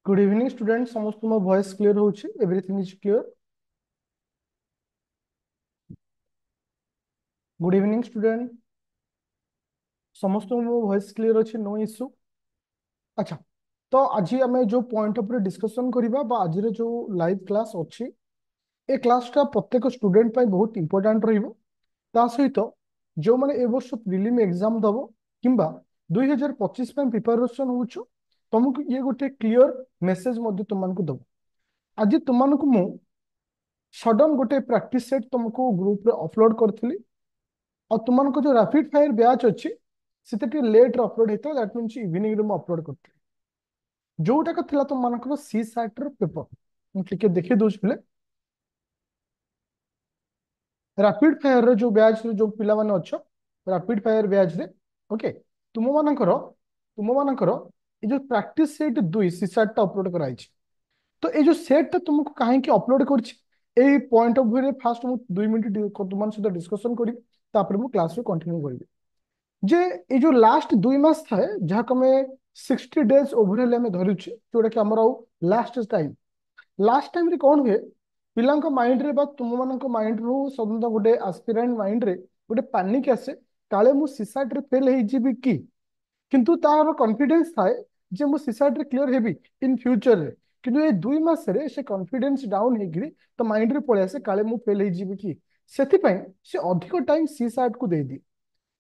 Good evening student समस्त मो voice clear होची everything is clear. Good evening student समस्त मो वॉइस क्लियर अछि नो इश्यू। अच्छा, तो आज आम जो पॉइंट ऊपर डिस्कशन करबा बा आज जो लाइव क्लास अछि ए क्लासटा प्रत्येक स्टूडेंट पाई बहुत इंपोर्टेंट रहिबो। ता सहित जो माने ए वर्ष प्रिलिम एग्जाम दबो किंबा 2025 में प्रिपरेशन होछु तुमको ये गोटे क्लियर मेसेज मध्य तुमको दबो। आज तुमको मु सडन गोटे प्रैक्टिस सेट तुमको ग्रुप रे अपलोड करथिली और तुमको जो रैपिड फायर बैच अच्छी से लेट अपलोड होता दैट मीन इवनिंग रे अपलोड करती जोटा थिला तुम सी सैट पेपर मुझे देखी दूसरी बोले रैपिड फायर रे जो बैच जो पिला माने अच्छो रैपिड फायर बैच रे ओके तुम मानकर ये जो प्रैक्टिस सेट दुई सी सैट टा अपलोड कराई। तो ये जो सेट टा तुमको कहीं अपलोड कर पॉइंट ऑफ व्यू रे फास्ट मु 2 मिनिट तुम सहित डिस्कशन करी तापर मु क्लास रे कंटिन्यू करी जे ये जो लास्ट 2 मास थाए जहाँ कमे 60 डेज ओवरऑल आम धरुचे जोटा कि आमर लास्ट टाइम रे कौन हुए पिलांको माइंड रे बा तुम मानको माइंड रू सदन गोटे एस्पिरेंट माइंड रे गोटे पैनिक आसे काले मु सीसाट रे फेल हे जिबी की किंतु तार कॉन्फिडेंस थाए जे मु सीसाट रे क्लियर हेबी इन फ्यूचर रे किंतु ये 2 मास रे से कॉन्फिडेंस डाउन हेगिरी तो माइंड रे पळे आसे काले मु फेल हे जिबी की सेति पई से अधिक टाइम सीसाट को दे दी।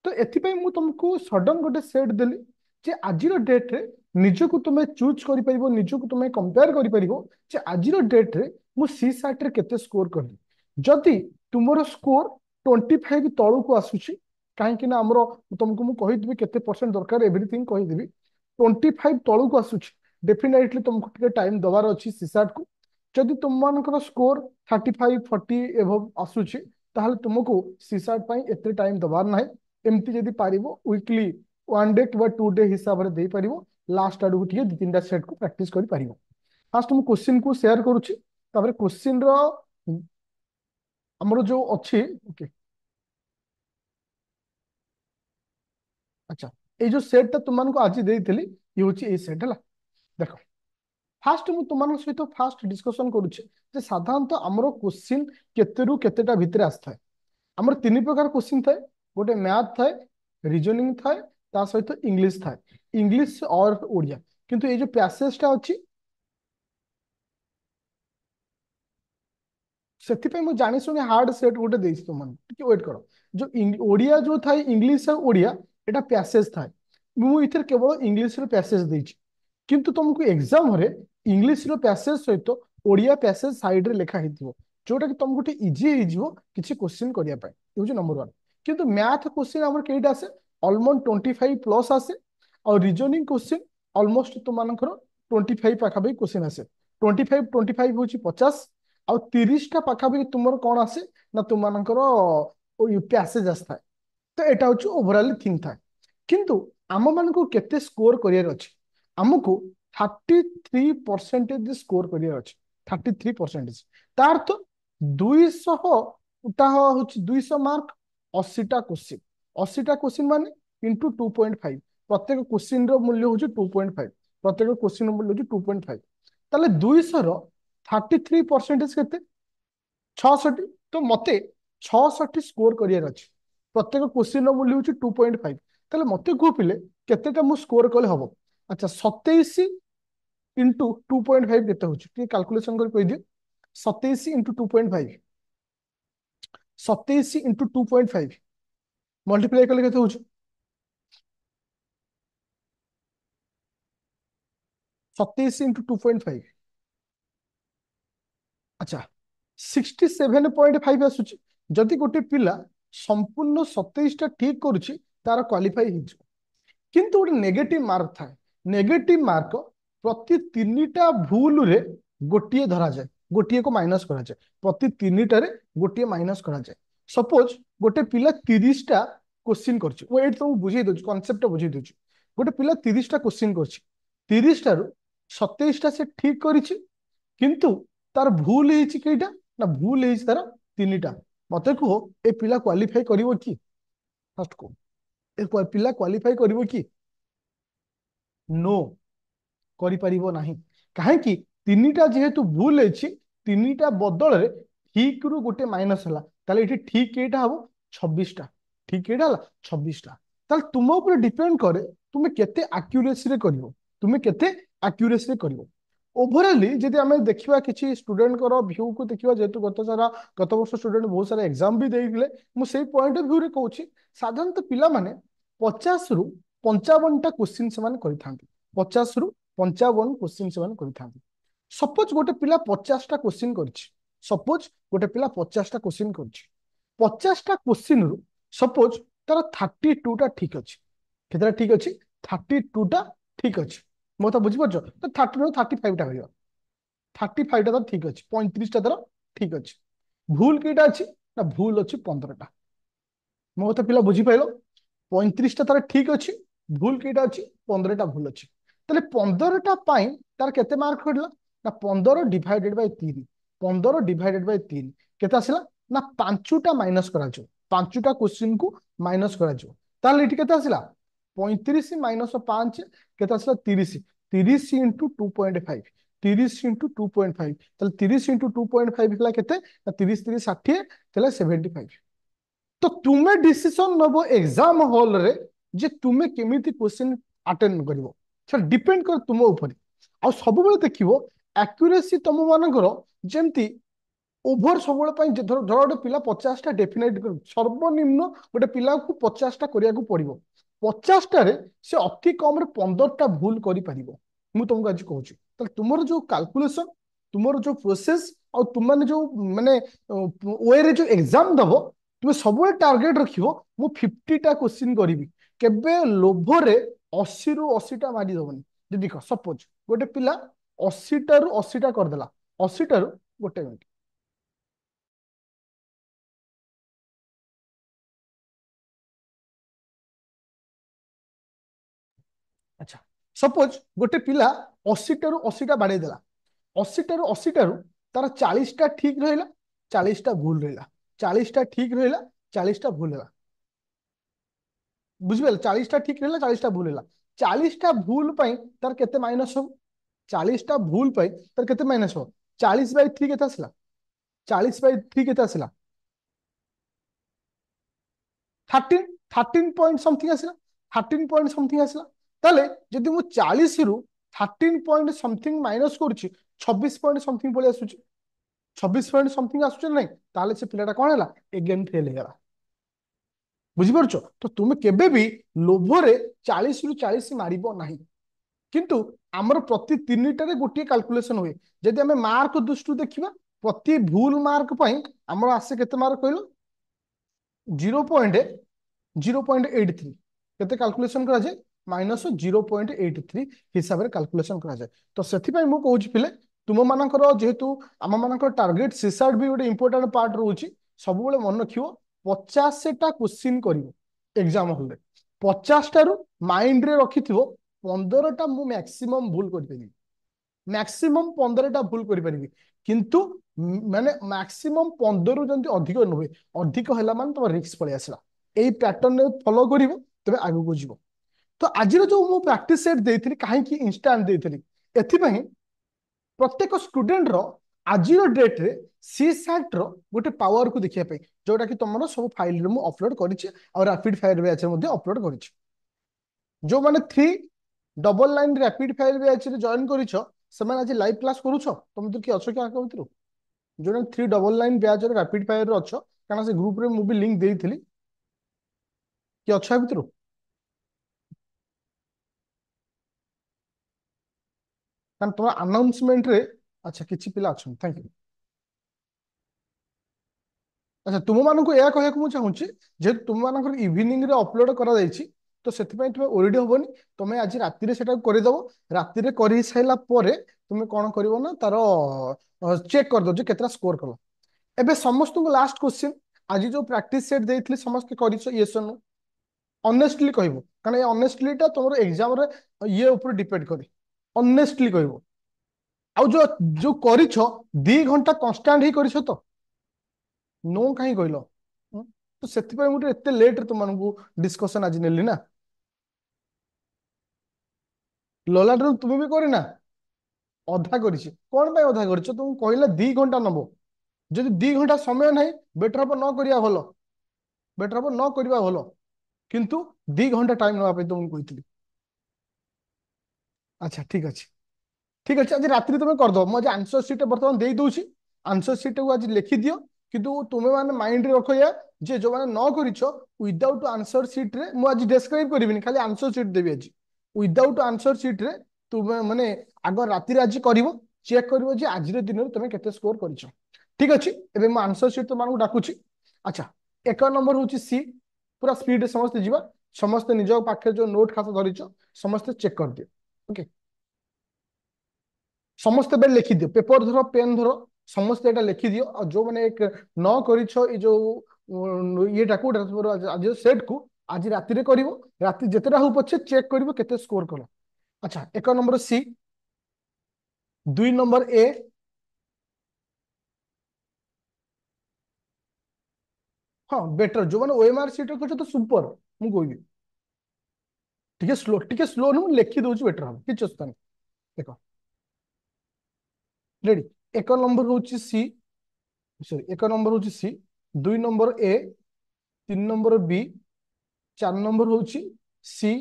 तो एथिपाई मु तुमको सडन गोटे सेट देली जे आजिर डेट रे निजको तुमे चूज करि परिबो निजको तुमे कंपेयर करि परिबो जे आजिर डेट रे मु सी सैट रे केते स्कोर करली। जदि तुमरो स्कोर 25 तळु को आसुची काहे कि ना हमरो तुमको मु कहि दिबी केते परसेंट दरकार एवरीथिंग कहि दिबी 25 तळु को आसुची डेफिनेटली तुमको टिके टाइम दबार अछि सी सैट को। जदि तुम मानकर स्कोर 35 40 एभव आसुची ताहले तुमको सी सैट पई एते टाइम दबार नाही एमती जदि पारिबो वीकली 1 डे कि 2 डे हिसाब रे दे पारिबो लास्ट आडू टिके 2-3टा सेट को प्रैक्टिस करि पारिबो। फास्ट मु क्वेश्चन को शेयर करूची तापर क्वेश्चन रो हमरो जो अछि ओके। अच्छा, ए जो सेट ता तुमनको आज देइथिली ये होची ए सेट हला देखो। फास्ट मु तुमनको सहित फास्ट डिस्कशन करूची जे साधारणतः हमरो क्वेश्चन केतेरु केतेटा भितरे आस्थाय हमर 3 प्रकार क्वेश्चन थाए गोटे मैथ थाए रीजनिंग थाए ता सहित इंग्लिश थाए इंग्लिश और ओडिया किंतु ये जो पैसेज टा अछि ସେଥିପାଇଁ ମୁଁ ଜାଣି ଶୁଣି ହାର୍ଡ ସେଟ୍ ଗୋଟେ ଦେଇଛି ତୁମମାନଙ୍କୁ ଟିକେ ୱେଟ୍ କର। ଯୋଉ ଓଡିଆ ଯୋଉ ଥାଏ ଇଂଲିଶ ଆଉ ଓଡିଆ ଏଟା ପ୍ୟାସେଜ ଥାଏ ମୁଁ ଏଥିରେ କେବଳ ଇଂଲିଶର ପ୍ୟାସେଜ ଦେଇଛି କିନ୍ତୁ ତୁମକୁ ଏକ୍ସାମରେ ଇଂଲିଶର ପ୍ୟାସେଜ ସହିତ ଓଡିଆ ପ୍ୟାସେଜ ସାଇଡରେ ଲେଖା ହେଇଥିବ ଯୋଉଟା କି ତମକୁ ଟିକେ ଇଜି ହେଇଯିବ କିଛି କ୍ୱେଶ୍ଚିନ୍ କରିବା ପାଇଁ। ଏ ହଉଛି ନମ୍ବର 1। କିନ୍ତୁ ମ୍ୟାଥ କ୍ୱେଶ୍ଚିନ୍ ଆମର କେଇଟା ଆସେ ଅଲମୋଷ୍ଟ 25+ ଆସେ ଆଉ ରିଜନିଂ କ୍ୱେଶ୍ଚିନ୍ ଅଲମୋଷ୍ଟ ତୁମମାନଙ୍କର 25 ପାଖାପାଖି କ୍ୱେଶ୍ଚିନ୍ ଆସେ 25 ହଉଛି 50 ଆଉ 30ଟା ପାଖାପାଖି ତୁମର କଣ ଆସେ ନା ତୁମମାନଙ୍କର ପ୍ୟାସେଜ ଆସିଥାଏ। ତ ଏଟା ହଉଛି ଓଭରାଲି ଥିଙ୍ଗ ଥାଏ କିନ୍ତୁ ଆମ ମାନଙ୍କୁ କେତେ ସ୍କୋର କରିବାର ଅଛି ଆମକୁ 33% ସ୍କୋର କରିବାର ଅଛି 33%। ତାର ତ 200ଟା ହଉଛି 200 ମାର୍କ 80ଟା क्वेश्चन 80ଟା क्वेश्चन ମାନେ इंटू 2.5 प्रत्येक क्वेश्चन ର ମୂଲ୍ୟ ହଉଛି 2.5 प्रत्येक क्वेश्चन ର ମୂଲ୍ୟ ହଉଛି 2.5 ତାହେଲେ 200 ର 33% କେତେ 66 तो मते 66 स्कोर करियर अछि प्रत्येक क्वेश्चन रो मूल्य होची 2.5 ताले मते को पिले केतेटा मु स्कोर कले हबो। अच्छा 27 इंटू 2.5 केते होची टी कैलकुलेशन कर कहि दियो 27 इंटू 2.5 27 इंटू 2.5 मल्टीप्लाई कले केते होची 27 इंटू 2.5 अच्छा 67.5 आसुची जदि गोटे पिला संपूर्ण 27टा ठीक करूची तार क्वालिफाई हो किंतु गोटे नेगेटिव मार्क थाए नेगेटिव मार्क प्रति 3टा भूल रे गोटिए धरा जाए गोटिए को माइनस करा जाए प्रति 3टारे गोटिए माइनस करा जाए। सपोज गोटे पिला 30टा क्वेश्चन करछि वो एट तो बुझेई दोछ कांसेप्ट बुझेई दोछ गोटे पिला 30टा क्वेश्चन करछि 30टा रु 27टा से ठीक करिछि किंतु तार भूल ହେଇଛି केइटा ना भूल ହେଇଛି तार 3टा मते को ए पिला क्वालिफाई करिवो की फर्स्ट को ए पिला क्वालिफाई करिवो की नो करि परिबो नाही कहीं तीनटा जेहेतु भूल है तीनटा बदल ठीक रु गोटे माइनस है ताले ये ठीक एटा हम 26टा ठीक एटा 26टा ताले तुम ऊपर डिपेंड करे तुम्हें केते एक्यूरेसी रे करिवो तुम्हें केते एक्यूरेसी रे करिवो ओवरऑली जदि आम देखा किसी स्टूडेंट भ्यू को देखा जेहेतु गत वर्ष स्टूडेंट बहुत सारा एग्जाम भी देते मुझे पॉइंट ऑफ व्यू रे कहूँ साधारणतः पिला माने 50 रु 55टा क्वेश्चन से 50 रु 55 क्वेश्चन से सपोज गोटे पिला 50टा क्वेश्चन सपोज गोटे पिला 50टा क्वेश्चन 50टा क्वेश्चन रु सपोज तार 32टा ठीक अच्छे केतटा ठीक अच्छे 32टा ठीक अच्छे मो तो बुझीपार तो 30 35टा हो 35टा तो ठीक अच्छे 35टा तार ठीक अच्छे भूल कईटा अच्छी ना भूल अच्छी 15टा मो तो पिला बुझीपार 35टा तार ठीक अच्छी भूल कईटा अच्छी 15टा भूल अच्छी ताले 15टा तार केते मार्क पड़ला ना 15 डिवाइडेड बाय 3 15 डिवाइडेड बाय 3 केते आसला ना 5टा माइनस करा जो 5टा क्वेश्चन को माइनस करा जो ताले इठी केते आसला 35 माइनस 5 केते आसला 30 30 इंटू 2.5 30 इंटू 2.5 ताले 30 इंटू 2.5 हला केते ना 30 30 60 ताले 75 तो तुमे डिसीजन नबो एग्जाम हॉल रे जे तुमे केमिति क्वेश्चन अटेंड करिवो सर डिपेंड कर तुम ऊपर आ सब बेले देखिवो एक्यूरेसी तुम मानकर जेमती ओभर सब धर गोटे पिला 50टा डेफिनेट सर्वनिम्न गोटे पिला को 50टा करिया पड़ो 50टा से अति कम 15टा भूल करि परिबो मु तुमको आज कहूँ तुमर जो कैलकुलेशन तुमर जो प्रोसेस और तुम मैंने जो माने वे रे जो एग्जाम दबो तुम सब टार्गेट रखियो मु 50टा क्वेश्चन करी केबे लोभरे 80 रु 80टा मारी दबनी जे देख सपोज गोटे पिला 80टा रु 80टा करदेला 80टा रु गोटे मिनिट अच्छा सपोज गोटे पिला 80टा रु 80टा बाड़े देला 80टा रु 80टा रु तार 40टा ठीक रहिला 40टा भूल रहिला 40टा ठीक रहिला 40टा भूल रहिला बुझिबे 40टा ठीक रहिला 40टा भूल रहिला 40टा भूल पई तार केते माइनस हो 40टा भूल पई तार केते माइनस हो 40/3 केते आसला 40/3 केते आसला 13 13 पॉइंट समथिंग आसला 13 पॉइंट समथिंग आसला ताले जदि मु 40 रु 13 पॉइंट समथिंग माइनस करूची 26 पॉइंट समथिंग पळे आसुची 26 पॉइंट समथिंग आसुची नहीं ताले से पिलाटा कोन हला अगेन फेल हेगला बुझिपारछो तो तुम केबे भी लोभरे 40 रु 40 मारिबो नाही किंतु आमर प्रति तीनटारे गोटे कैलकुलेशन हुए जदि आमे मार्क दृष्टि देखिबा प्रति भूल मार्क पई आमर आसे केते मार्क कहलो 0.83 केते कैलकुलेशन करा जाय माइनस 0.83 हिसाब रे कैलकुलेशन करा जाय तो सेथि पई मु कहूची पिले तुम मानकर जेहेतु आम मानकर टार्गेट सीसार्ट भी गोटे इंपोर्टेंट पार्ट रहउची सब बेले मन रखियो 50टा क्वेश्चन करिवो एग्जाम हॉल रे 50टा रु माइंड रे रखिथिवो 15टा मु मैक्सिमम भूल करि परिबी मैक्सिमम 15टा भूल करि परिबी किंतु माने मैक्सिमम 15 रु जंती अधिक नुहे अधिक हैला मान तुम रिस्क पळे आसला एई पैटर्न रे फॉलो करिवो तबे आगु को जीवो तो आज जो मु प्रैक्टिस सेट देइथिली काहे कि इंस्टेंट देइथिली एथि पई प्रत्येक स्टूडेंट रो आज डेट रे सी सैट रो गोटे पावर को देखिया पे जोटा कि तुमरो सब फाइल रे मु अपलोड करिछि और रैपिड फायर बैच रे मध्ये अपलोड करिछि जो माने 3 double line rapid fire batch रे जॉइन करिछो से माने आज लाइव क्लास करूछो तुम तो कि अच्छो कि आके भीतर जो 3 डबल लाइन बैच रे रैपिड फायर रे अच्छो काना से ग्रुप रे मु भी लिंक देइथिली कि अच्छा भीतर कारण तुम अनाउंसमेंट रे अच्छा किछि पिला अछन थैंक यू अच्छा तुम मानक या कहया को चाहूची जे तुम मानक इवनिंग रे अपलोड करा जायछि तो सेति पई तुम ओरिडी होबनी तुम आज राति रे सेटा करि दबो राति रे करि साइला परे तुम कोन करिवो ना तारो चेक कर दो जे केतरा स्कोर कलो एबे समस्त को लास्ट क्वेश्चन आज जो प्रैक्टिस सेट देइथली समस्त करिसो यस नो ऑनेस्टली कहबो कारण ए ऑनेस्टलीटा तुमरो एग्जाम रे ये ऊपर डिपेंड करे ऑनेस्टली कहबो आ जो जो करिसो 2 घंटा कांस्टेंट ही करिसो तो नो कहीं कहलो तो सेति पई मुटे एते लेट रे तुमनको डिस्कशन आज नेली ना ललाट तुम भी करे ना ଅଧା କରିଛି। କଣ ପାଇଁ ଅଧା କରିଛ? ତୁମକୁ କହିଲା 2 ଘଣ୍ଟା ନବ। ଯଦି 2 ଘଣ୍ଟା ସମୟ ନାହିଁ, ବେଟର ହବ ନ କରିବା ଭଲ। ବେଟର ହବ ନ କରିବା ଭଲ। କିନ୍ତୁ 2 ଘଣ୍ଟା ଟାଇମ ନେବା ପାଇଁ ତୁମକୁ କହିଥିଲି। ଆଚ୍ଛା ଠିକ ଅଛି। ঠিক আছে আজ রাত্রি তুমি করদ মু আজ আনসর সিট বর্তমান দিয়ে দৌছি। আনসর সিট আজ লিখিদিও। কিন্তু তুমি মানে মাইন্ড রখ ইয়া যে যে মানে ন করিছ উইদাউট আনসর সিট রে মু আজ ডেসক্রাইব করিবিনি, খালি আনসর সিট দেবি আজ। উইদাউট আনসর সিট রে তুমি মানে আগ রাতিরে আজ করিব, চেক করিব যে আজির দিନରେ তুমি কেতে স্কোর করিছ। ঠিক আছে, এবে মু আনসর সিট তোমাকে ডাকুছি। আচ্ছা, 1 নম্বর হচ্ছে সি। পুরা স্পিড সমস্তে যা, সমস্তে নিজ পাখে যে নোট খাতা ধরিছ সমস্তে চেক করদিও। ওকে, ସମସ୍ତେ ଏବେ ଲେଖିଦିଅ, ପେପର ଧର ପେନ୍ ଧର, ସମସ୍ତେ ଏଇଟା ଲେଖିଦିଅ। ଆଉ ଯୋଉମାନେ ନ କରିଛ ଏଇ ଯୋଉ ଇଏଟାକୁ ଆଜି ସେଟ୍ କୁ ଆଜି ରାତିରେ କରିବ। ରାତି ଯେତେଟା ହଉ ପଛେ ଚେକ୍ କରିବ କେତେ ସ୍କୋର କଲ। ଆଚ୍ଛା, 1 নম্বର ସି, 2 নম্বର ଏ, ହଁ ବେଟର ଯୋଉମାନେ ଓଏମଆର ସିଟ୍ କରୁଛ ତ ସୁପର। ମୁଁ କହିବି ଟିକେ ସ୍ଲୋ ନୁହଁ, ଲେଖି ଦଉଛି ବେଟର ହବ, କିଛି ଅସୁବିଧା ନାହିଁ। ଦେଖ ରେଡି, 1 নম্বର ହଉଛି ସି, ସରି 1 নম্বର ହଉଛି ସି, 2 নম্বର ଏ, 3 নম্বର বি, 4 নম্বর হচ্ছে সি,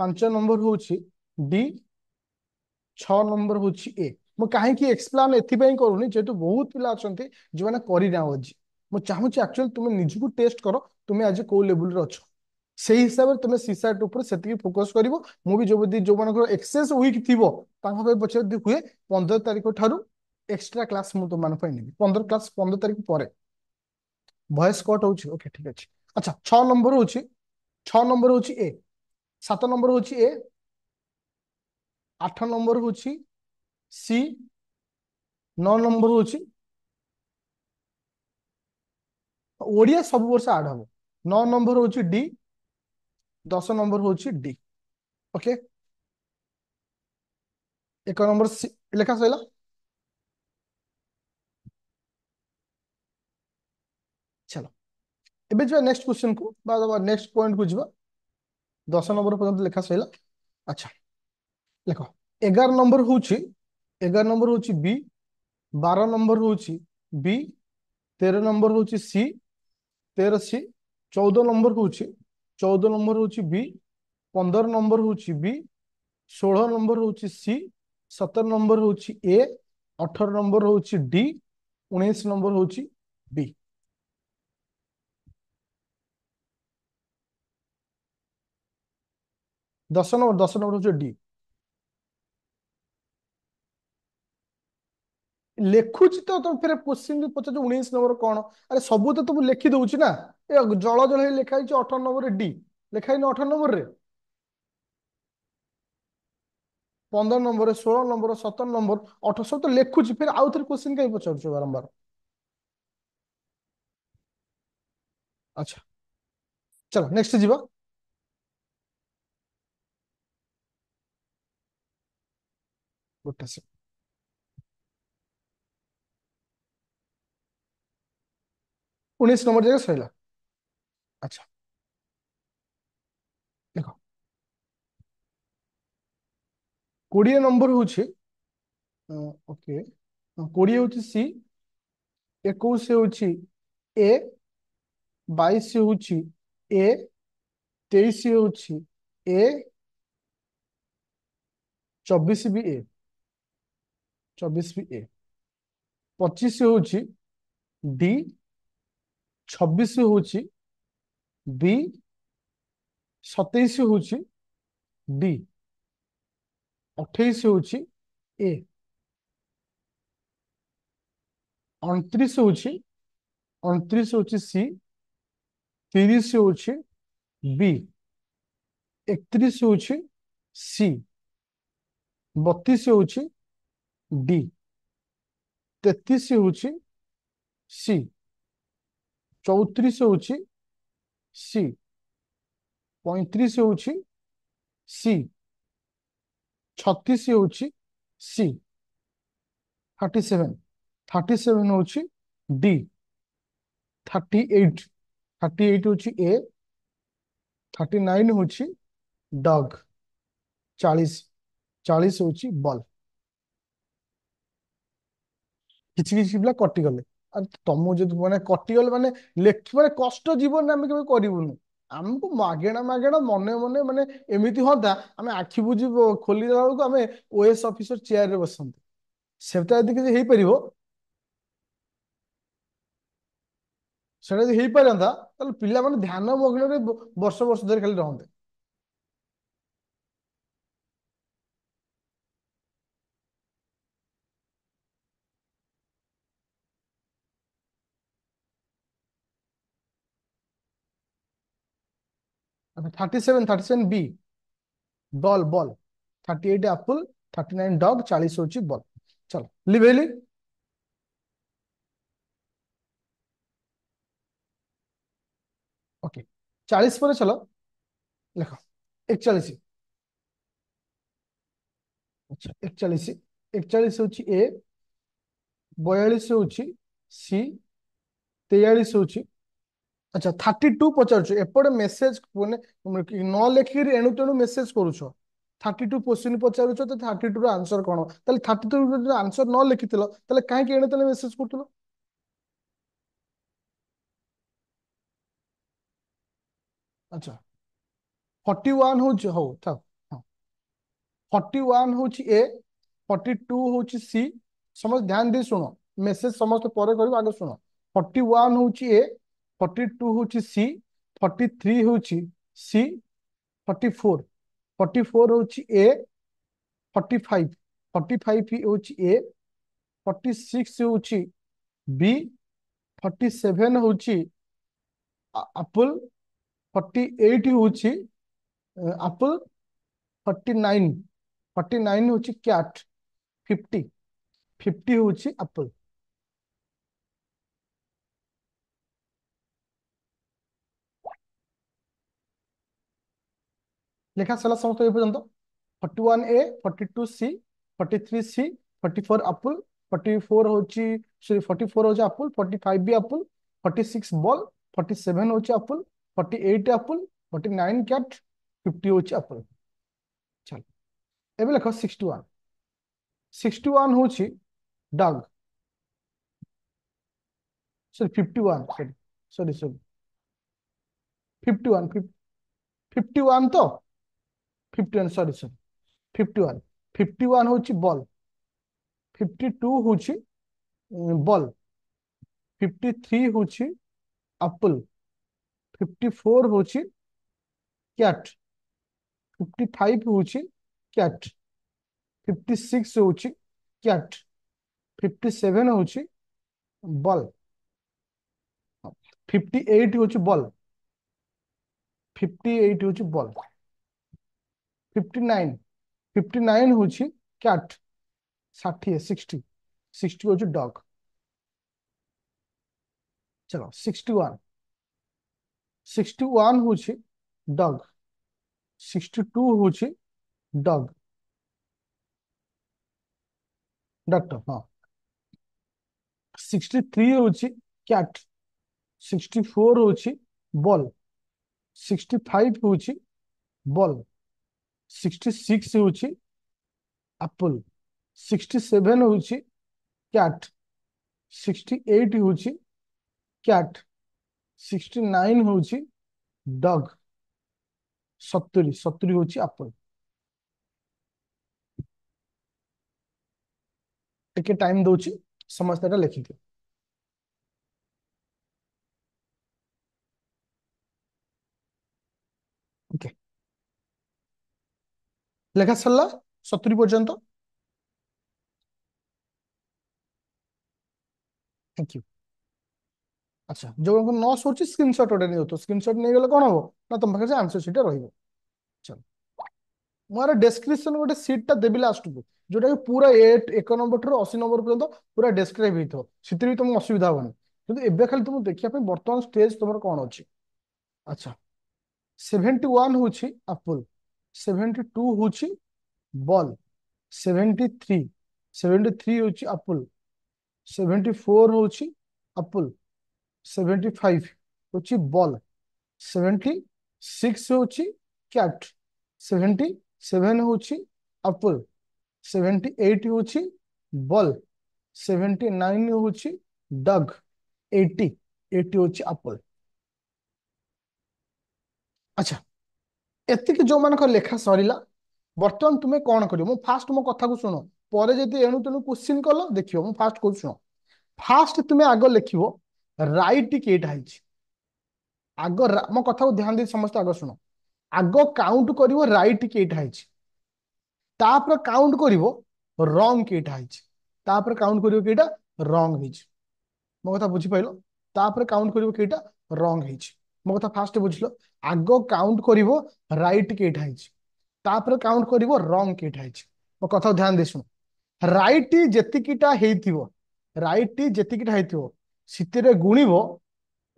5 নম্বর হচ্ছে ডি, 6 নম্বর হচ্ছে ଏ। ମୁଁ କାହିଁକି ଏକ୍ସପ୍ଲାନ୍ ଏଥିପାଇଁ କରୁନି ଯେହେତୁ ବହୁତ ପିଲା ଅଛନ୍ତି ଯେଉଁମାନେ କରିନାଉ ଆଜି। ମୁଁ ଚାହୁଁଛି ଆକ୍ଚୁଆଲି ତୁମେ ନିଜକୁ ଟେଷ୍ଟ କର, ତୁମେ ଆଜି କୋଉ ଲେବୁଲରେ ଅଛ। ସେଇ ହିସାବରେ ତୁମେ ସିସାଟ ଉପରେ ସେତିକି ଫୋକସ କରିବ। ମୁଁ ବି ଯୋଉମାନଙ୍କର ଏକ୍ସେସ ୱିକ୍ ଥିବ ତାଙ୍କ ପାଇଁ ପଛେ ଯଦି ହୁଏ 15 ତାରିଖ ଠାରୁ ଏକ୍ସଟ୍ରା କ୍ଲାସ ମୁଁ ତୁମମାନଙ୍କ ପାଇଁ ନେବି। 15 ତାରିଖ ପରେ। ଭଏସ କଟ୍ ହଉଛି, ଓକେ ଠିକ ଅଛି। ଆଚ୍ଛା, 6 নম্বର ହଉଛି, 6 নম্বର ହଉଛି ଏ, 7 নম্বର ହଉଛି ଏ, 8 নম্বର ହଉଛି ସି, 9 নম্বର ହଉଛି ଓଡିଆ ସବୁ ବର୍ଷ ଆଡ ହବ, 9 নম্বର ହଉଛି ଡି, 10 নম্বର ହଉଛି ଡି। ଓକେ, 1 নম্বର ସି ଲେଖା ସରିଲା। ଚାଲ ଏବେ ଯିବା ନେକ୍ସଟ କ୍ୱେଶ୍ଚନ କୁ ବା ନେକ୍ସଟ ପଏଣ୍ଟ କୁ ଯିବା। 10 নম্বର ପର୍ଯ୍ୟନ୍ତ ଲେଖା ସରିଲା। ଆଚ୍ଛା ଲେଖ, 11 নম্বର ହଉଛି, 11 নম্বର ହଉଛି ବି, 12 নম্বର ହଉଛି ବି, 13 নম্বର ହଉଛି ସି, 13 ସି, 14 নম্বର ହଉଛି, 14 নম্বର ହଉଛି ବି, 15 নম্বର ହଉଛି ବି, 16 নম্বର ହଉଛି ସି, 17 নম্বର ହଉଛି ଏ, 18 নম্বର ହଉଛି ଡି, 19 নম্বର ହଉଛି ବି। ଦଶ ନମ୍ବର ହଉଛି ଡି। ଲେଖୁଛି ତ ତମେ ଫେରେ କୋଶ୍ଚିନ୍ ପଚାରୁଛ 19 নম্বର କଣ? ଆରେ ସବୁ ତ ମୁଁ ଲେଖି ଦଉଛି ନା। ଏ ଜଳ ଜଳ ହେଇ ଲେଖା ହେଇଛି 18 নম্বରରେ ଡି, ଲେଖା ହେଇନି 18 নম্বରରେ, 15 নম্বରରେ, 16 নম্বର, 17 নম্বର, 18 ସବୁ ତ ଲେଖୁଛି। ଫେରେ ଆଉ ଥରେ କୋଶ୍ଚିନ୍ କାହିଁ ପଚାରୁଛ ବାରମ୍ବାର? ଆଚ୍ଛା ଚାଲ ନେକ୍ସଟ ଯିବା। ଗୋଟେ ସେ 19 নম্বର ଜାଗା ସରିଲା। ଆଚ୍ଛା ଦେଖ, 20 নম্বର ହଉଛି ଓକେ, 20 ହଉଛି ସି, 21 ହଉଛି ଏ, 22 ହଉଛି ଏ, 23 ହଉଛି ଏ, 24 ବି ଏ, 24 ବି ଏ, 25 ହଉଛି ଡି, 26 ହଉଛି ବି, 27 ହଉଛି ଡି, 28 ହଉଛି ଏ, 29 ହଉଛି, 29 ହଉଛି ସି, 30 ହଉଛି ବି, 31 ହଉଛି ସି, 32 ହଉଛି ଡି, 33 ହଉଛି ସି, 34 ହଉଛି ସି, 35 ହଉଛି ସି, 36 ହଉଛି ସି, 37, 37 ହଉଛି ଡି, 38, 38 ହଉଛି ଏ, 39 ହଉଛି ଡଗ, 40, 40 ହଉଛି ବଲ୍। କିଛି କିଛି ପିଲା କଟିଗଲେ। ଆଉ ତମକୁ ଯଦି ମାନେ କଟିଗଲେ ମାନେ ମାନେ କଷ୍ଟ ଜୀବନରେ ଆମେ କେବେ କରିବୁନି। ଆମକୁ ମାଗେଣା ମାଗେଣା ମନେ ମନେ ମାନେ ଏମିତି ହୁଅନ୍ତା ଆମେ ଆଖି ବୁଝି ଖୋଲିଦେଲା ବେଳକୁ ଆମେ ଓଏସ୍ ଅଫିସର ଚେୟାରରେ ବସନ୍ତି। ସେଟା ଯଦି କିଛି ହେଇପାରିବ, ସେଟା ଯଦି ହେଇପାରନ୍ତା ତାହେଲେ ପିଲାମାନେ ଧ୍ୟାନ ମଗ୍ନରେ ବର୍ଷ ବର୍ଷ ଧରି ଖାଲି ରହନ୍ତେ। ଆଚ୍ଛା 37 ବି ବଲ୍ ବଲ୍ 38 ଆପଲ 39 ଡଗ୍ 40 ହଉଛି ବଲ୍। ଚଲ ଲିଭେଇଲି। ଓକେ 40 ପରେ ଚଲ ଲେଖ 41। ଆଚ୍ଛା 41, 41 ହଉଛି ଏ, 42 ହଉଛି ସି, 43 ହଉଛି। ଆଚ୍ଛା 32 ପଚାରୁଛୁ ଏପଟେ ମେସେଜ ମାନେ ନ ଲେଖିକି ଏଣୁ ତେଣୁ ମେସେଜ କରୁଛ। 32 କ୍ୱେଶ୍ଚିନ୍ ପଚାରୁଛ ତ 32 ର ଆନ୍ସର କଣ? ତାହେଲେ 32 ର ଆନ୍ସର ନ ଲେଖିଥିଲ ତାହେଲେ କାହିଁକି ଏଣୁ ତେଣୁ ମେସେଜ କରୁଥିଲ? ଆଚ୍ଛା 41 ହଉଛି, ହଉ ଥାଉ। 41 ହଉଛି ଏ, 42 ହଉଛି ସି। ସମସ୍ତେ ଧ୍ୟାନ ଦେଇ ଶୁଣ, ମେସେଜ ସମସ୍ତେ ପରେ କରିବ, ଆଗ ଶୁଣ। 41 ହଉଛି ଏ, 42 ହଉଛି ସି, 43 ହଉଛି ସି, 44, 44 ହଉଛି ଏ, 45, 45 ହଉଛି ଏ, 46 ହଉଛି ବି, 47 ହଉଛି ଆପଲ, 48 ହଉଛି ଆପଲ, 49, 49 ହଉଛି କ୍ୟାଟ୍, 50, 50 ହଉଛି ଆପଲ। লেখা সালা সমস্ত এই পর্যন্ত। 41 এ, 42 সি, 43 সি, 44 আপুল, 44 হচ্ছে সরি 44 হচ্ছে আপুল, 45 বি আপুল, 46 বল, 47 হচ্ছে আপুল, 48 আপুল, 49 ক্যাট, 50 হচ্ছে আপুল। চল এবার লেখো 61। 61 হচ্ছে ডাগ, সরি 51, সরি সরি সরি 51, 51 তো 51 সরি সরি 51, 51 হচ্ছে বল, 52 হচ্ছে বল, 53 হচ্ছে আপল, 54 হচ্ছে ক্যাট, 55 হচ্ছে ক্যাট, 56 হচ্ছে ক্যাট, 57 হচ্ছে বল, 58 হচ্ছে বল, 58 হচ্ছে বল, 59, 59 হচ্ছে ক্যাট, 60, 60, 60 হচ্ছে ডগ। চলো 61, 61 হচ্ছে ডগ, 62 হচ্ছে ডগ, ডক্টর হ্যাঁ। 63 হচ্ছে ক্যাট, 64 হচ্ছে বল, 65 হচ্ছে বল, 66 হচ্ছে ଆପଲ, 67 হচ্ছে ক্যাট, 68 হচ্ছে ক্যাট, 69 হচ্ছে ডগ, 70, 70 হচ্ছে ଆପଲ। ଟିକେ ଟାଇମ ଦଉଛି, ସମସ୍ତେ ଏଟା ଲେଖିଦିଅ। ଓକେ ଲେଖା ସରିଲା 70 ପର୍ଯ୍ୟନ୍ତ। Thank you. ଆଚ୍ଛା ଯୋଉଙ୍କୁ ନ ସରୁଛି ସ୍କ୍ରିନଶଟ ଗୋଟେ ନିଅନ୍ତୁ, ସ୍କ୍ରିନଶଟ ନେଇଗଲେ କଣ ହବ ନା ତମ ପାଖରେ ଆନ୍ସର ସିଟ୍ ରହିବ। ଚଲ ମୁଁ ଆର ଡେସ୍କ୍ରିପସନ ଗୋଟେ ସିଟ୍ ଟା ଦେବି ଲାଷ୍ଟକୁ, ଯୋଉଟା କି ପୁରା 1 ନମ୍ବର ଠାରୁ 80 ନମ୍ବର ପର୍ଯ୍ୟନ୍ତ ପୁରା ଡେସ୍କ୍ରାଇବ ହେଇଥିବ, ସେଥିରେ ବି ତମକୁ ଅସୁବିଧା ହବନି। କିନ୍ତୁ ଏବେ ଖାଲି ତୁମକୁ ଦେଖିବା ପାଇଁ ବର୍ତ୍ତମାନ ଷ୍ଟେଜ ତମର କଣ ଅଛି। ଆଚ୍ଛା 71 ହଉଛି ଆପଲ, 72 ହଉଛି ବଲ୍, 73, 73 ହଉଛି ଆପଲ, 74 ହଉଛି ଆପଲ, 75 হচ্ছে বল, 76 হচ্ছে ক্যাট, 77 হচ্ছে আপল, 78 হচ্ছে বল, 79 होची डग, 80 80 होची एप्पल। अच्छा, एतिक जो मान लेखा सरीला। बर्तमान तुम्हें कौन कर फास्ट मो कथा को शुण, पर जब एणु तेणु क्वेश्चन कल देखियो मु फास्ट को शुण। फास्ट तुम्हें आग लिखो राइट केटा है। आग मो कथा को ध्यान दे समस्त आग शुण। आग काउंट करिवो राइट केटा है, तापर काउंट करिवो रॉन्ग केटा है, तापर काउंट करिवो केटा रॉन्ग है। मो कथा बुझी पाइलो? तापर काउंट करिवो केटा रॉन्ग है। मो कथा फास्ट बुझलो? आग काउंट करिवो राइट केटा है, तापर काउंट करिवो रॉन्ग केटा है। मो कथा ध्यान दे शुण। राइट जेतिकिटा हेइथिवो, राइट जेतिकिटा हेइथिवो सितिरे गुणिवो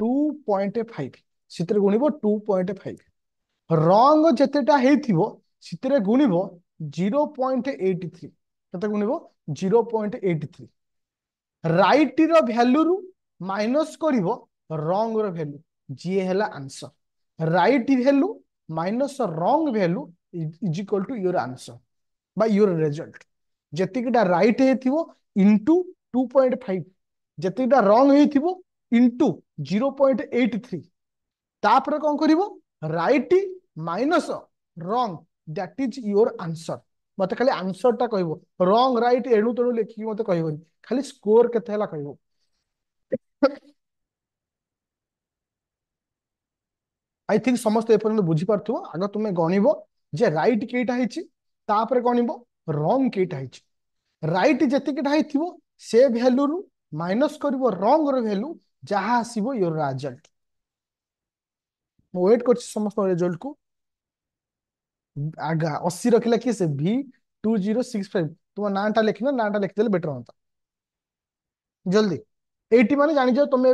2.5, सितिरे गुणिवो 2.5। रॉन्ग जेतेटा हेइथिवो सितिरे गुणिवो 0.83, केते गुणिवो 0.83। राइट रो वैल्यू रु माइनस करिवो रॉन्ग रो वैल्यू, जी हैला answer. Right value minus wrong value is equal to your answer by your result. जेतिकिटा राइट हेथिवो इनटू 2.5, जेतिकिटा रॉन्ग हेथिवो इनटू 0.83। तापर कौन करिवो right minus wrong, that is your answer. मते खाली आंसर टा कहबो, रॉन्ग राइट एणु तेणु लेखि मते कहबोनी, खाली स्कोर केते हला कहबो। आई थिंक समस्त एपर्यंत बुझी पारथुओ। आग तुमे गणिबो जे राइट केटा हेछि, तापर गणिबो रॉन्ग केटा हेछि। राइट जेतिकिटा हेथिवो से वैल्यू रु माइनस करिवो रॉन्ग रो वैल्यू, जहा आसीबो योर रिजल्ट। वेट कर समस्त रिजल्ट को। आगा 80 रखिला कि से V2065, तुम नाटा लिखना, नाटा लिखिदेले बेटर होता जल्दी। 80 माने जानि जाओ तुम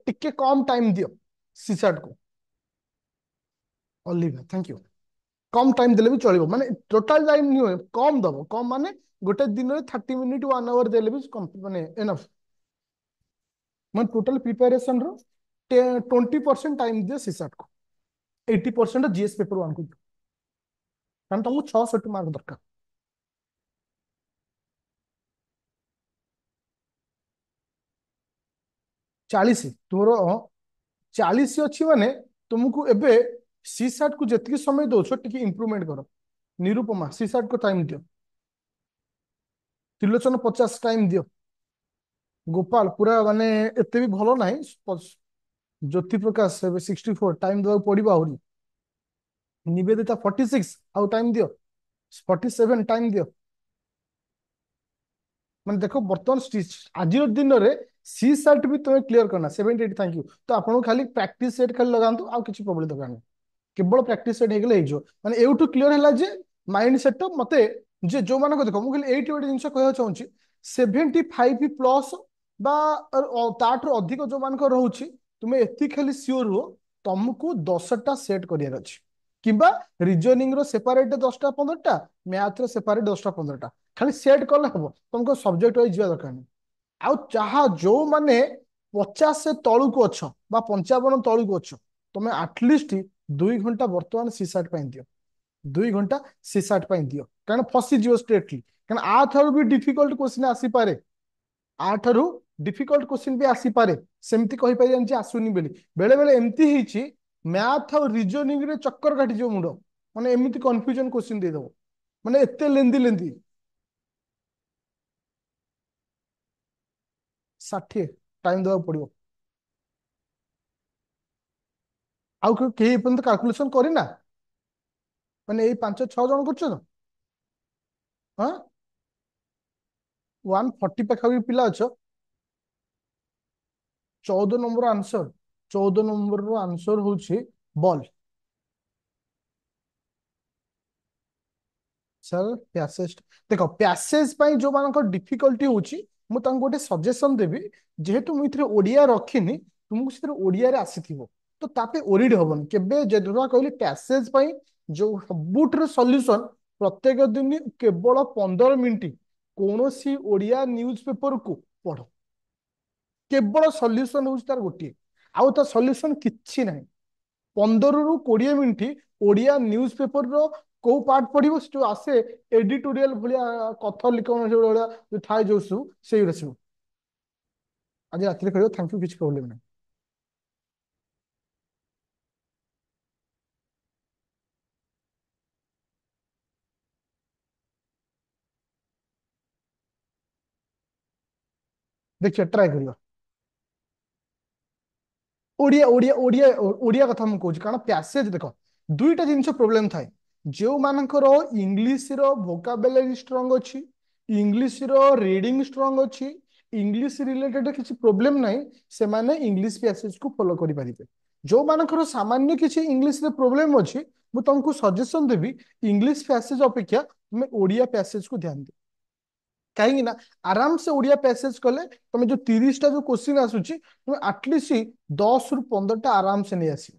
टिके कम टाइम दियो सीसाट को। Oliver thank you. Come time देले भी चलिबो, माने टोटल टाइम नहीं कम दबो, कम माने गोटे दिन में 30 मिनिट 1 आवर देले भी कम माने एनफ। मैं टोटल प्रिपरेशन रो 20% टाइम दियो सीसाट को, 80% जीएस पेपर 1 को, कारण तुमको 66 मार्क दरकार। 40 तुमर 40 अच्छी माने तुमको एबे सीसाट को जितकी समय दौछ टिके इम्प्रूवमेंट करो। निरुपमा सीसाट को टाइम दियो, त्रिलोचन 50 टाइम दियो, गोपाल पूरा माने एते भी भलो नाही, ज्योति प्रकाश 64 टाइम दवा पड़ो आहरी, निवेदिता 46 आउ टाइम दियो, 47 टाइम दियो। ମାନେ ଦେଖ ବର୍ତ୍ତମାନ ଆଜିର ଦିନରେ ସି ସାର୍ଟ ବି ତମେ କ୍ଲିୟର କରନା 78 थैंक यू। तो ଆପଣଙ୍କୁ ଖାଲି ପ୍ରାକ୍ଟିସ ସେଟ୍ ଖାଲି ଲଗାନ୍ତୁ, ଆଉ କିଛି ପ୍ରୋବ୍ଲେମ ଦରକାର ନାହିଁ। କେବଳ ପ୍ରାକ୍ଟିସ ସେଟ୍ ହେଇଗଲେ ହେଇଯିବ। ମାନେ ଏଉଠୁ କ୍ଲିୟର ହେଲା ଯେ ମାଇଣ୍ଡ ସେଟଅପ୍ ମତେ ଯେ ଯୋଉମାନଙ୍କ ଦେଖ ମୁଁ ଖାଲି ଏଇଠି ଗୋଟେ ଜିନିଷ କହିବାକୁ ଚାହୁଁଛି, 75 ପ୍ଲସ୍ ବା ତାଠୁ ଅଧିକ ଯୋଉମାନଙ୍କ ରହୁଛି, ତୁମେ ଏତିକି ଖାଲି ସିଓର ହୁଅ ତମକୁ 10ଟା ସେଟ୍ କରିବାର ଅଛି। किंबा रिजनिंग रो सेपरेट 10टा 15टा, मैथ रो सेपरेट 10टा 15टा, खाली सेट कले हम तुमको सब्जेक्ट वाइज जा दरकार नहीं। आउ चाहा जो माने 50 से तळु को अछ बा 55 तळु को अछ, तुम एटलिस्ट 2 घंटा वर्तमान सीसाट पाइन दियो, 2 घंटा सीसाट पाइन दियो, कारण फसी जियो स्ट्रेटली। कारण आ थारु भी डिफिकल्ट क्वेश्चन आसी पारे, आठारु डिफिकल्ट क्वेश्चन भी आसी पारे, सेमती कहि पारियन जे आसुनी बेली। बेले बेले एमती हिची मैथ और रीजनिंग रे चक्कर काटी जो मुंडो, माने एमती कंफ्यूजन क्वेश्चन दे दो, माने एते लेंदी लेंदी। 60 टाइम देवा पड़ो। आउ के पर्यंत कैलकुलेशन करिना, माने एई 5-6 जन करछ। हाँ 140 पाखापी पिला अछ। 14 नंबर आंसर, 14 नंबर रो आंसर होछि बॉल। सर पैसेज देखो, पैसेज पाई जो मानक डिफिकल्टी होछि, मु तांको गोटे सजेशन देबी। जेहेतु मु इथरे ओडिया रखिनी, तुमको सिथरे ओडिया रे आसीथिबो, तो तापे ओरिड हबन केबे जेदुरा कहली पैसेज पाई जो सबुटर सॉल्यूशन प्रत्येक दिन केवल 15 मिनिट कोनोसी ओडिया न्यूज पेपर को पढ़ो। केवल सॉल्यूशन होछि तार गोटे, आउ ता सॉल्यूशन किछि नाही। 15 ରୁ 20 ମିନିଟ୍ ओडिया न्यूज पेपर रो କୋଉ ପାର୍ଟ ପଢିବ ସେ ଯୋଉ ଆସେ ଏଡିଟୋରିଆଲ ଭଳିଆ କଥା ଲିଖନ ଭଳିଆ ଯୋଉ ଥାଏ ଯୋଉ ସବୁ ସେଇଗୁରା ସବୁ ଆଜି ରାତିରେ କରିବ। ଥ୍ୟାଙ୍କ ୟୁ, କିଛି ପ୍ରୋବ୍ଲେମ ନାହିଁ। ଦେଖିବା ଟ୍ରାଏ କରିବା। ओडिया ओडिया ओडिया ओडिया कथा ମୁଁ କହୁଛି କାରଣ ପ୍ୟାସେଜ ଦେଖ ଦୁଇଟା ଜିନିଷ ପ୍ରୋବ୍ଲେମ ଥାଏ। ଯେଉଁମାନଙ୍କର ଇଂଲିଶ ର ଭୋକାବୁଲାରି ଷ୍ଟ୍ରଙ୍ଗ ଅଛି, ଇଂଲିଶ ର ରିଡିଂ ଷ୍ଟ୍ରଙ୍ଗ ଅଛି, ଇଂଲିଶ ରିଲେଟେଡ କିଛି ପ୍ରୋବ୍ଲେମ ନାହିଁ, ସେମାନେ ଇଂଲିଶ ପ୍ୟାସେଜ କୁ ଫଲୋ କରିପାରିବେ। ଯେଉଁମାନଙ୍କର ସାମାନ୍ୟ କିଛି ଇଂଲିଶରେ ପ୍ରୋବ୍ଲେମ ଅଛି, ମୁଁ ତମକୁ ସଜେସନ ଦେବି ଇଂଲିଶ ପ୍ୟାସେଜ ଅପେକ୍ଷା ତୁମେ ଓଡିଆ ପ୍ୟାସେଜ କୁ ଧ୍ୟାନ ଦିଅ। କାହିଁକି ନା ଆରାମ ସେ ଓଡିଆ ପ୍ୟାସେଜ କଲେ ତମେ ଯୋଉ 30ଟା ଯୋଉ କୋଶ୍ଚିନ୍ ଆସୁଛି ତୁମେ ଆଟଲିଷ୍ଟ 10 ରୁ 15ଟା ଆରାମ ସେ ନେଇ ଆସିବ।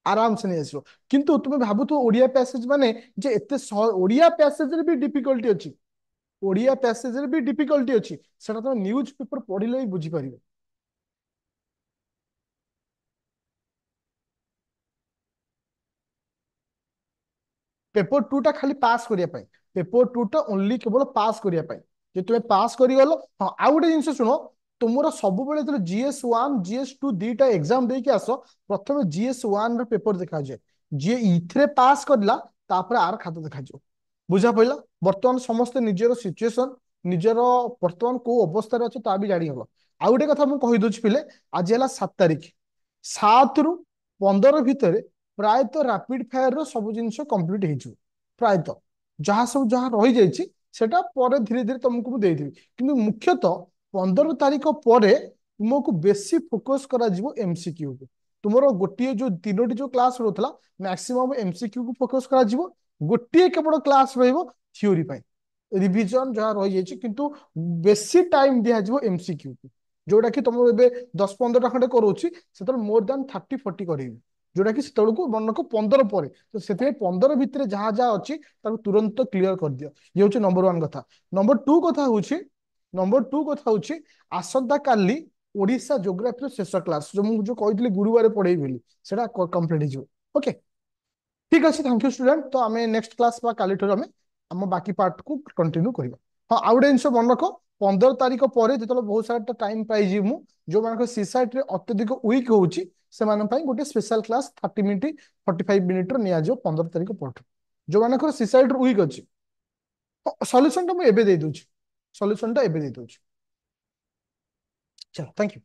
ଆରାମ ସେ ନେଇ ଆସିବ। କିନ୍ତୁ ତୁମେ ଭାବୁଥିବ ଓଡିଆ ପ୍ୟାସେଜ ମାନେ ଯେ ଏତେ ଓଡିଆ ପ୍ୟାସେଜରେ ବି ଡିଫିକଲ୍ଟି ଅଛି। ଓଡିଆ ପ୍ୟାସେଜରେ ବି ଡିଫିକଲ୍ଟି ଅଛି, ସେଟା ତମେ ନ୍ୟୁଜ ପେପର ପଢିଲେ ହିଁ ବୁଝିପାରିବ। पेपर टू टा खाली पास करिया पाई। पेपर टू टा ओनली केवल पास करिया पाई। जे तुमे पास करिगलो। हाँ आउ गोटे जिनस शुण, तुमर सब बेले जो जीएस वन जीएस टू दीटा एग्जाम दे के आस, प्रथम जीएस वन रो पेपर देखा जाए। जी इथरे पास करला तापर आर खाता देखा जाए। बुझा पइला। वर्तमान समस्ते निजर सिचुएशन निजर वर्तमान को अवस्था रे अछि ता भी जानि हलो। आउ गोटे कथा मु कहि दोछि पिले, आज हला 7 तारिख, 7 ରୁ 15 ଭିତରେ ପ୍ରାୟତଃ ରାପିଡ ଫାୟାର ର ସବୁ ଜିନିଷ କମ୍ପ୍ଲିଟ ହେଇଯିବ। ପ୍ରାୟତଃ ଯାହା ସବୁ ଯାହା ରହିଯାଇଛି ସେଟା ପରେ ଧୀରେ ଧୀରେ ତମକୁ ମୁଁ ଦେଇଦେବି। କିନ୍ତୁ ମୁଖ୍ୟତଃ 15 ତାରିଖ ପରେ ତୁମକୁ ବେଶୀ ଫୋକସ କରାଯିବ ଏମସିକ୍ୟୁ କୁ। ତୁମର ଗୋଟିଏ ଯୋଉ 3ଟି ଯୋଉ କ୍ଲାସ ରହୁଥିଲା ମ୍ୟାକ୍ସିମମ୍ ଏମସିକ୍ୟୁ କୁ ଫୋକସ କରାଯିବ। ଗୋଟିଏ କେବଳ କ୍ଲାସ ରହିବ ଥିଓରି ପାଇଁ, ରିଭିଜନ ଯାହା ରହିଯାଇଛି। କିନ୍ତୁ ବେଶୀ ଟାଇମ ଦିଆଯିବ ଏମସିକ୍ୟୁ କୁ। ଯୋଉଟା କି ତମର ଏବେ 10-15ଟା ଖଣ୍ଡେ କରୁଛି, ସେତେବେଳେ ମୋର ଦାନ 30-40 କରେଇବି। ଯୋଉଟା କି ସେତେବେଳକୁ ମନକୁ 15 ପରେ। ତ ସେଥିପାଇଁ 15 ଭିତରେ ଯାହା ଯାହା ଅଛି ତାକୁ ତୁରନ୍ତ କ୍ଲିୟର କରିଦିଅ। ଇଏ ହଉଛି ନମ୍ବର 1 କଥା। ନମ୍ବର 2 କଥା ହଉଛି ଆସନ୍ତା କାଲି ଓଡିଶା ଜୋଗ୍ରାଫିର ଶେଷ କ୍ଲାସ ଯୋଉ ମୁଁ ଯୋଉ କହିଥିଲି ଗୁରୁବାର ପଢେଇବି ବୋଲି, ସେଟା କମ୍ପ୍ଲିଟ ହେଇଯିବ। ଓକେ, ঠিক আছে। Thank you student. তো আমি নেক্সট ক্লাস বা কালিଠାରୁ ଆମେ ଆମ ବାକି ପାର୍ଟକୁ କଣ୍ଟିନ୍ୟୁ କରିବା। ହଁ ଆଉ ଗୋଟେ ଜିନିଷ ମନେ ରଖ, 15 ତାରିଖ ପରେ ଯେତେବେଳେ ବହୁତ ସାରା ଟାଇମ ପାଇଯିବି ମୁଁ, ଯୋଉମାନଙ୍କ ସିସାଇଟ୍ ରେ ଅତ୍ୟଧିକ ୱିକ୍ ହଉଛି ସେମାନଙ୍କ ପାଇଁ ଗୋଟେ ସ୍ପେଶାଲ କ୍ଲାସ 30 ମିନିଟ୍ 45 ମିନିଟ୍ ର ନିଆଯିବ 15 ତାରିଖ ପରଠୁ। ଯୋଉମାନଙ୍କର ସିସାଇଟ୍ ୱିକ୍ ଅଛି, ସଲ୍ୟୁସନ ଟା ମୁଁ ଏବେ ଦେଇଦଉଛି। ସଲ୍ୟୁସନ ଟା ଏବେ ଦେଇଦଉଛି। ଚାଲ ଥ୍ୟାଙ୍କ ୟୁ।